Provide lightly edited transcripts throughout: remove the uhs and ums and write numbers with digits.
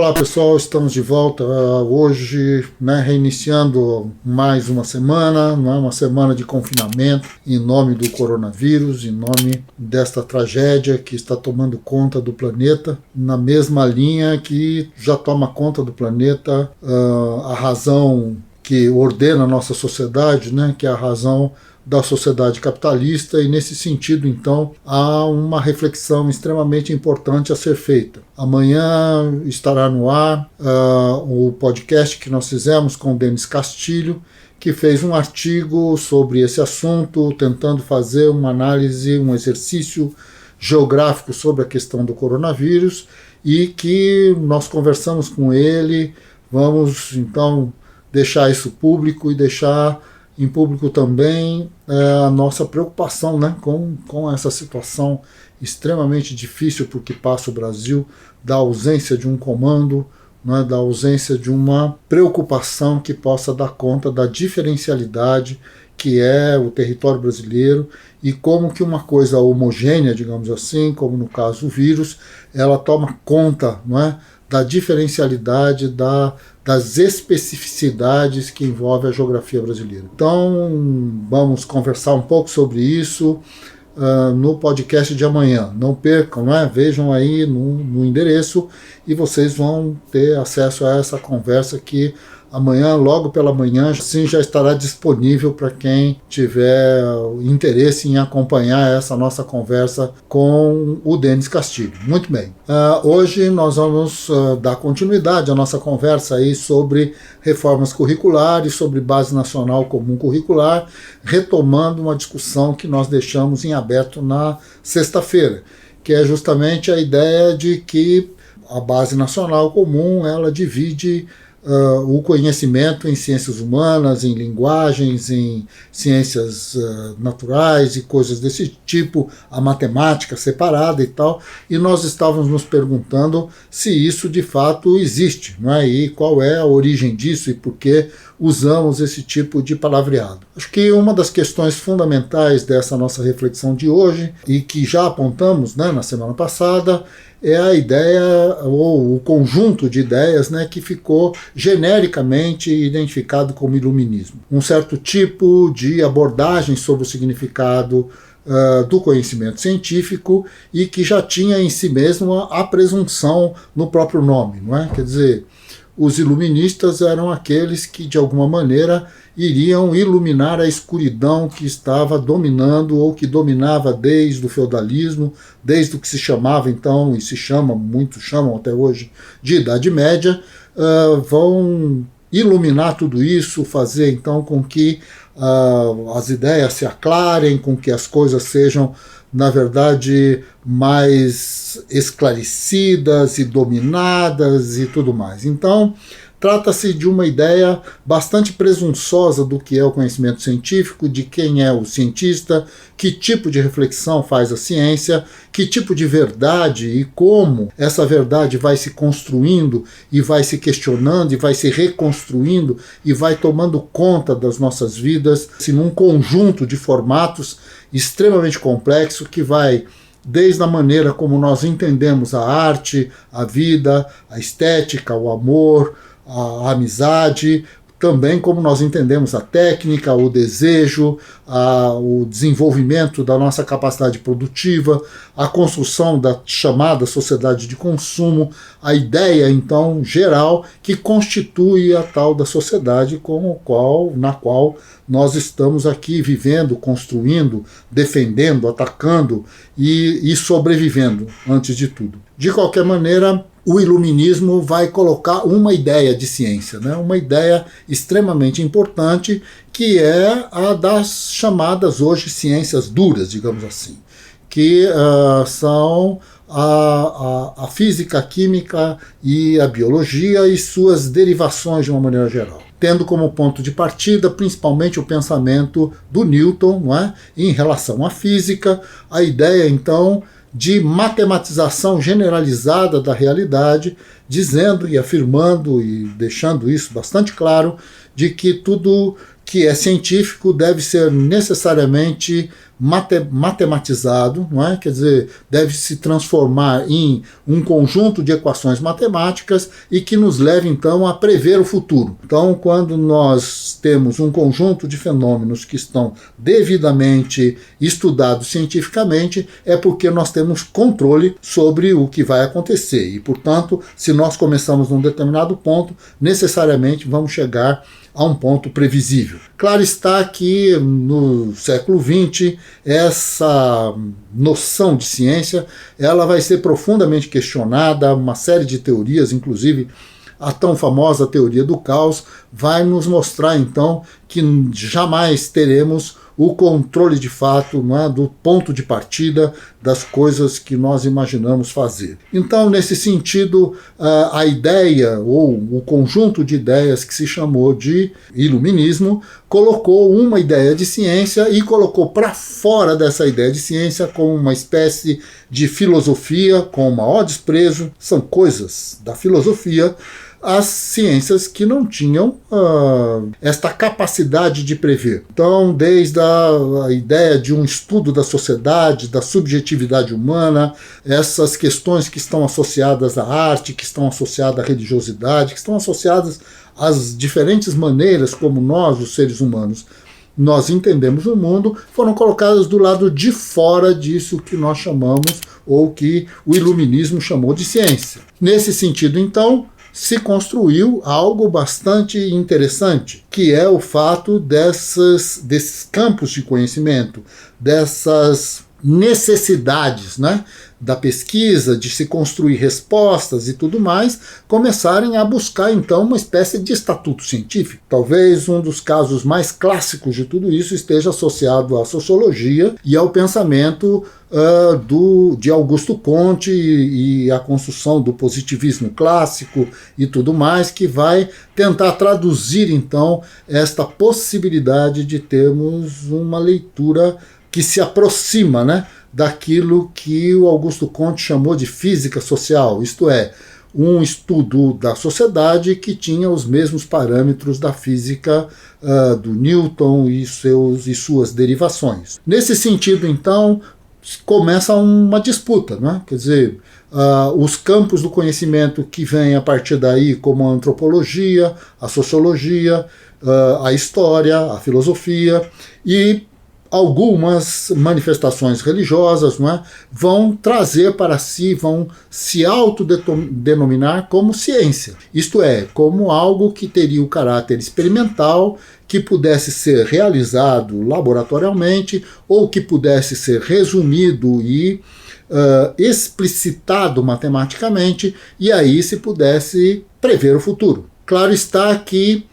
Olá pessoal, estamos de volta hoje, reiniciando mais uma semana, uma semana de confinamento em nome do coronavírus, em nome desta tragédia que está tomando conta do planeta, na mesma linha que já toma conta do planeta a razão que ordena a nossa sociedade, que é a razão da sociedade capitalista, e nesse sentido, então, há uma reflexão extremamente importante a ser feita. Amanhã estará no ar o podcast que nós fizemos com o Denis Castilho, que fez um artigo sobre esse assunto, tentando fazer uma análise, um exercício geográfico sobre a questão do coronavírus, e que nós conversamos com ele. Vamos, então, deixar isso público e deixar em público também a nossa preocupação com essa situação extremamente difícil por que passa o Brasil, da ausência de um comando, da ausência de uma preocupação que possa dar conta da diferencialidade que é o território brasileiro e como que uma coisa homogênea, digamos assim, como no caso o vírus, ela toma conta, da diferencialidade, das especificidades que envolvem a geografia brasileira. Então, vamos conversar um pouco sobre isso no podcast de amanhã. Não percam, vejam aí no endereço e vocês vão ter acesso a essa conversa que amanhã, logo pela manhã, sim, já estará disponível para quem tiver interesse em acompanhar essa nossa conversa com o Denis Castilho. Muito bem. Hoje nós vamos dar continuidade à nossa conversa aí sobre reformas curriculares, sobre Base Nacional Comum Curricular, retomando uma discussão que nós deixamos em aberto na sexta-feira, que é justamente a ideia de que a Base Nacional Comum, ela divide o conhecimento em ciências humanas, em linguagens, em ciências naturais e coisas desse tipo, a matemática separada e tal, e nós estávamos nos perguntando se isso de fato existe, e qual é a origem disso e por que usamos esse tipo de palavreado. Acho que uma das questões fundamentais dessa nossa reflexão de hoje, e que já apontamos na semana passada, é a ideia, ou o conjunto de ideias que ficou genericamente identificado como iluminismo. Um certo tipo de abordagem sobre o significado do conhecimento científico e que já tinha em si mesmo a presunção no próprio nome. Quer dizer, os iluministas eram aqueles que, de alguma maneira, iriam iluminar a escuridão que estava dominando ou que dominava desde o feudalismo, desde o que se chamava então, e se chama, muitos chamam até hoje, de Idade Média, vão iluminar tudo isso, fazer então com que as ideias se aclarem, com que as coisas sejam, na verdade, mais esclarecidas e dominadas e tudo mais. Então, trata-se de uma ideia bastante presunçosa do que é o conhecimento científico, de quem é o cientista, que tipo de reflexão faz a ciência, que tipo de verdade e como essa verdade vai se construindo e vai se questionando e vai se reconstruindo e vai tomando conta das nossas vidas, num conjunto de formatos extremamente complexo que vai desde a maneira como nós entendemos a arte, a vida, a estética, o amor, a amizade, também como nós entendemos a técnica, o desejo, o desenvolvimento da nossa capacidade produtiva, a construção da chamada sociedade de consumo, a ideia, então, geral que constitui a tal da sociedade na qual nós estamos aqui vivendo, construindo, defendendo, atacando e sobrevivendo, antes de tudo. De qualquer maneira, o iluminismo vai colocar uma ideia de ciência, uma ideia extremamente importante, que é a das chamadas hoje ciências duras, digamos assim, que são a física, a química e a biologia e suas derivações de uma maneira geral, tendo como ponto de partida principalmente o pensamento do Newton, em relação à física, a ideia então de matematização generalizada da realidade, dizendo e afirmando e deixando isso bastante claro, de que tudo que é científico deve ser necessariamente matematizado, não é? Quer dizer, deve se transformar em um conjunto de equações matemáticas e que nos leve então a prever o futuro. Então, quando nós temos um conjunto de fenômenos que estão devidamente estudados cientificamente, é porque nós temos controle sobre o que vai acontecer e, portanto, se nós começamos num determinado ponto, necessariamente vamos chegar a um ponto previsível. Claro está que no século XX essa noção de ciência ela vai ser profundamente questionada, uma série de teorias, inclusive a tão famosa teoria do caos, vai nos mostrar então que jamais teremos o controle de fato, não é, do ponto de partida das coisas que nós imaginamos fazer. Então, nesse sentido, a ideia ou o conjunto de ideias que se chamou de iluminismo colocou uma ideia de ciência e colocou para fora dessa ideia de ciência como uma espécie de filosofia com o maior desprezo, são coisas da filosofia, as ciências que não tinham esta capacidade de prever. Então, desde a ideia de um estudo da sociedade, da subjetividade humana, essas questões que estão associadas à arte, que estão associadas à religiosidade, que estão associadas às diferentes maneiras como nós, os seres humanos, nós entendemos o mundo, foram colocadas do lado de fora disso que nós chamamos, ou que o iluminismo chamou de ciência. Nesse sentido, então, se construiu algo bastante interessante, que é o fato desses campos de conhecimento, dessas necessidades, né, da pesquisa, de se construir respostas e tudo mais, começarem a buscar então uma espécie de estatuto científico. Talvez um dos casos mais clássicos de tudo isso esteja associado à sociologia e ao pensamento de Augusto Comte e a construção do positivismo clássico e tudo mais, que vai tentar traduzir então esta possibilidade de termos uma leitura que se aproxima, né, daquilo que o Augusto Comte chamou de física social, isto é, um estudo da sociedade que tinha os mesmos parâmetros da física do Newton e suas derivações. Nesse sentido, então, começa uma disputa, né? Quer dizer, os campos do conhecimento que vêm a partir daí, como a antropologia, a sociologia, a história, a filosofia e algumas manifestações religiosas, não é, vão trazer para si, vão se autodenominar como ciência. Isto é, como algo que teria o caráter experimental, que pudesse ser realizado laboratorialmente ou que pudesse ser resumido e explicitado matematicamente, e aí se pudesse prever o futuro. Claro está que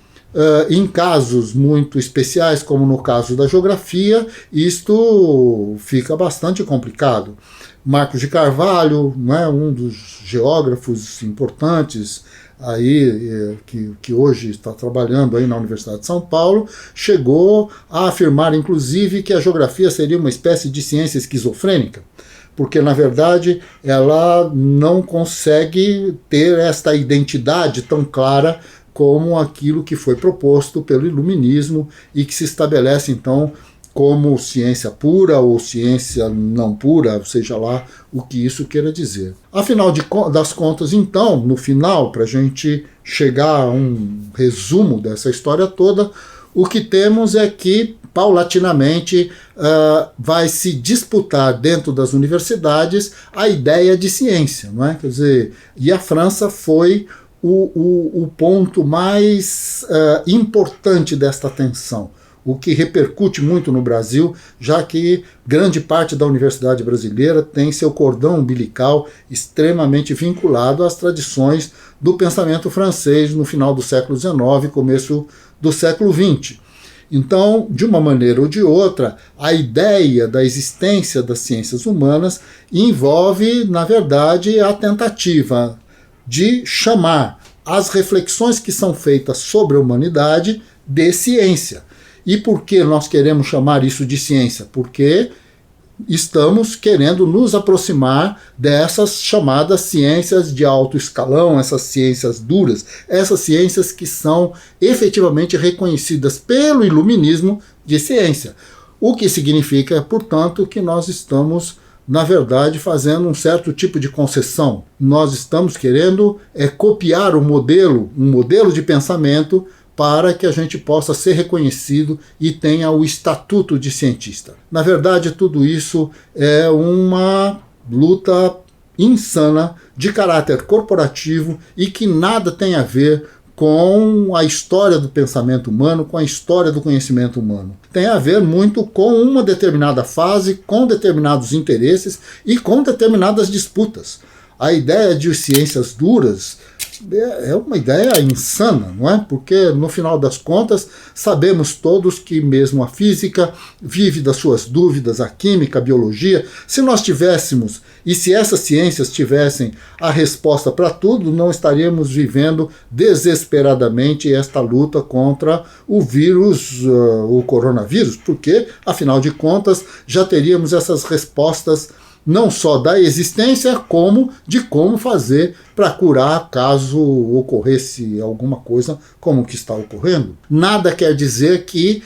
em casos muito especiais, como no caso da geografia, isto fica bastante complicado. Marcos de Carvalho, né, um dos geógrafos importantes aí, que hoje está trabalhando aí na Universidade de São Paulo, chegou a afirmar, inclusive, que a geografia seria uma espécie de ciência esquizofrênica, porque, na verdade, ela não consegue ter esta identidade tão clara como aquilo que foi proposto pelo iluminismo e que se estabelece, então, como ciência pura ou ciência não pura, seja lá o que isso queira dizer. Afinal das contas, então, no final, para a gente chegar a um resumo dessa história toda, o que temos é que, paulatinamente, vai se disputar dentro das universidades a ideia de ciência, não é? Quer dizer, e a França foi o ponto mais importante desta tensão, o que repercute muito no Brasil, já que grande parte da universidade brasileira tem seu cordão umbilical extremamente vinculado às tradições do pensamento francês no final do século XIX, começo do século XX. Então, de uma maneira ou de outra, a ideia da existência das ciências humanas envolve, na verdade, a tentativa de chamar as reflexões que são feitas sobre a humanidade de ciência. E por que nós queremos chamar isso de ciência? Porque estamos querendo nos aproximar dessas chamadas ciências de alto escalão, essas ciências duras, essas ciências que são efetivamente reconhecidas pelo iluminismo de ciência. O que significa, portanto, que nós estamos, na verdade, fazendo um certo tipo de concessão. Nós estamos querendo copiar um modelo de pensamento para que a gente possa ser reconhecido e tenha o estatuto de cientista. Na verdade, tudo isso é uma luta insana de caráter corporativo e que nada tem a ver com a história do pensamento humano, com a história do conhecimento humano. Tem a ver muito com uma determinada fase, com determinados interesses e com determinadas disputas. A ideia de ciências duras é uma ideia insana, não é? Porque, no final das contas, sabemos todos que mesmo a física vive das suas dúvidas, a química, a biologia. Se nós tivéssemos, e se essas ciências tivessem a resposta para tudo, não estaríamos vivendo desesperadamente esta luta contra o vírus, o coronavírus, porque, afinal de contas, já teríamos essas respostas não só da existência, como de como fazer para curar caso ocorresse alguma coisa como o que está ocorrendo. Nada quer dizer que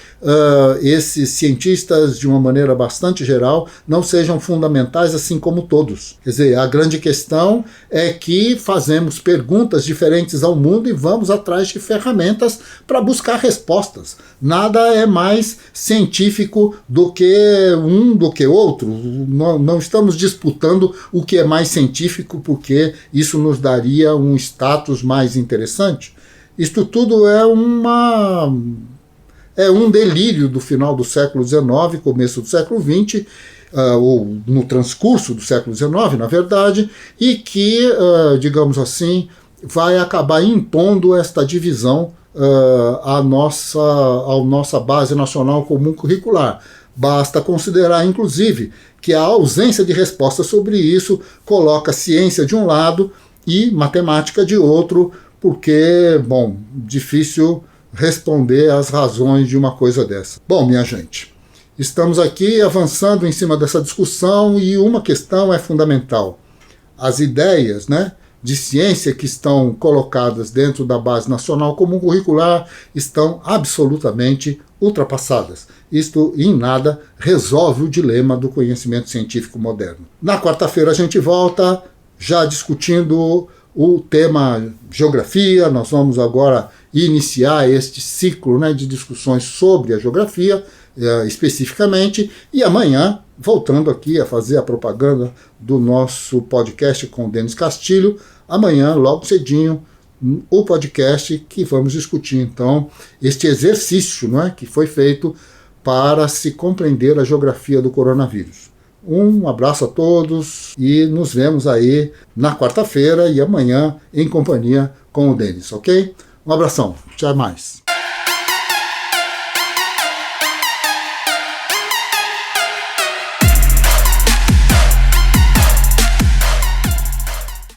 esses cientistas, de uma maneira bastante geral, não sejam fundamentais assim como todos. Quer dizer, a grande questão é que fazemos perguntas diferentes ao mundo e vamos atrás de ferramentas para buscar respostas. Nada é mais científico do que um, do que outro. Não estamos disputando o que é mais científico, porque isso nos daria um status mais interessante. Isto tudo é um delírio do final do século XIX, começo do século XX, ou no transcurso do século XIX, na verdade, e que, digamos assim, vai acabar impondo esta divisão à nossa base nacional comum curricular. Basta considerar, inclusive, que a ausência de resposta sobre isso coloca ciência de um lado e matemática de outro, porque, bom, difícil responder às razões de uma coisa dessa. Bom, minha gente, estamos aqui avançando em cima dessa discussão e uma questão é fundamental. As ideias, de ciência que estão colocadas dentro da base nacional comum curricular estão absolutamente ultrapassadas. Isto, em nada, resolve o dilema do conhecimento científico moderno. Na quarta-feira a gente volta já discutindo o tema geografia. Nós vamos agora iniciar este ciclo de discussões sobre a geografia, especificamente, e amanhã, voltando aqui a fazer a propaganda do nosso podcast com o Denis Castilho, amanhã, logo cedinho, o podcast que vamos discutir, então, este exercício que foi feito para se compreender a geografia do coronavírus. Um abraço a todos e nos vemos aí na quarta-feira e amanhã em companhia com o Denis, ok? Um abração, até mais.